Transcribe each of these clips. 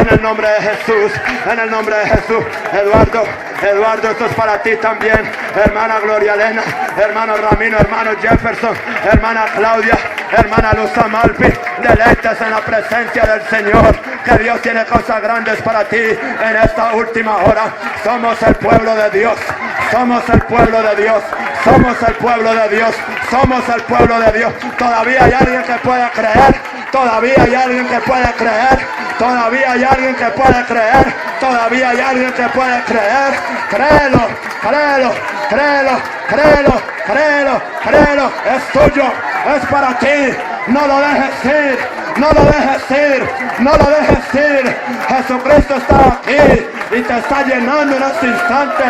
en el nombre de Jesús, en el nombre de Jesús. Eduardo, esto es para ti también. Hermana Gloria Elena, hermano Ramiro, hermano Jefferson, hermana Claudia, hermana Luz Amalfi, deleites en la presencia del Señor, que Dios tiene cosas grandes para ti en esta última hora. Somos el pueblo de Dios, somos el pueblo de Dios, somos el pueblo de Dios, somos el pueblo de Dios. Todavía hay alguien que pueda creer, todavía hay alguien que pueda creer, todavía hay alguien que puede creer, todavía hay alguien que puede creer. Créelo, créelo, créelo, créelo, créelo, créelo. Es tuyo, es para ti. No lo dejes ir, no lo dejes ir, no lo dejes ir. Jesucristo está aquí y te está llenando en este instante.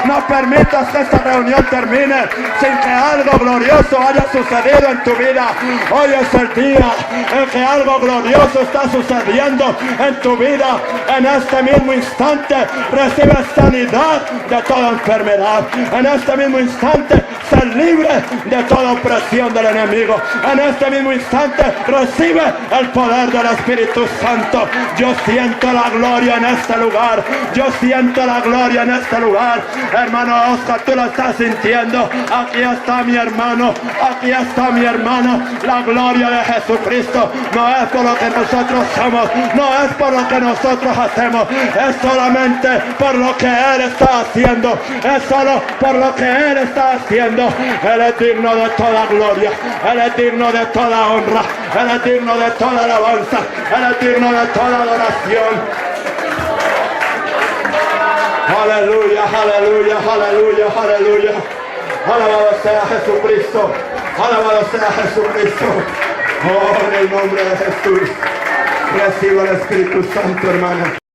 No permitas que esta reunión termine sin que algo glorioso haya sucedido en tu vida. Hoy es el día en que algo glorioso está sucediendo en tu vida. En este mismo instante recibe sanidad de toda enfermedad. En este mismo instante sé libre de toda opresión del enemigo. En este mismo instante recibe el poder del Espíritu Santo. Yo siento la gloria en este lugar. Yo siento la gloria en este lugar. Hermano Oscar, tú lo estás sintiendo. Aquí está mi hermano. Aquí está mi hermano. La gloria de Jesucristo no es por lo que nosotros somos. No es por lo que nosotros hacemos. Es solamente por lo que Él está haciendo. Es solo por lo que Él está haciendo. Él es digno de toda gloria. Él es digno de toda honra. Él es digno de toda alabanza. Él es digno de toda adoración. Aleluya, aleluya, aleluya, aleluya. Alabado sea Jesucristo. Alabado sea Jesucristo. Oh, en el nombre de Jesús. Reciba el Espíritu Santo, hermano.